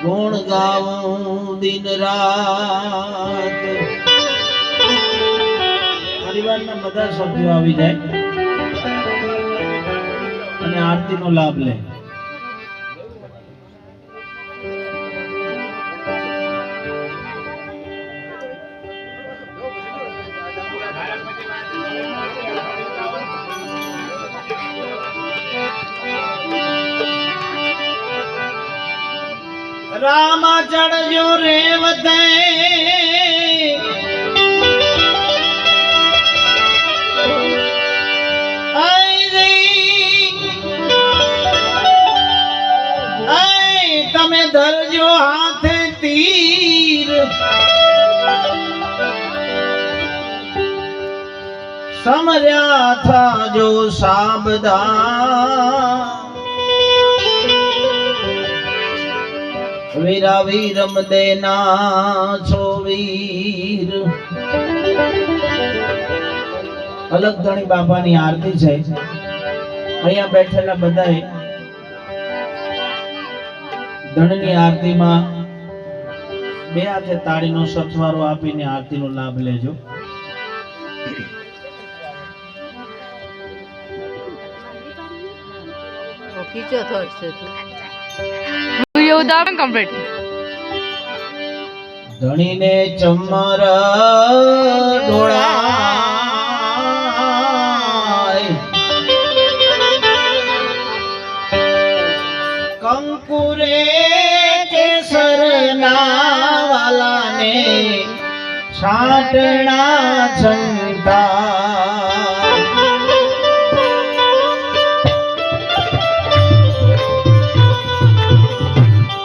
ગુણ ગાવું દિન રાત। પરિવારના બધા સભ્યો આવી જાય અને આરતીનો લાભ લે। रामा चढ़ो रेवते तमे धरजो हाथे तीर समझा था जो साबधान वीरा वीरम देना छो वीर। अलग धणी बाबा नी आरती है। अहिया बैठेला बधाए धणनी आरती में बे हाथे ताड़ी नो सथवारो आपीने आरती नो लाभ लेजो। खींचो थोड़ा से वीडियो उदाहरण कंप्लीट। धणी ने चमर डोळा कंकुरे केसर ना वाला ने छाटना छंटा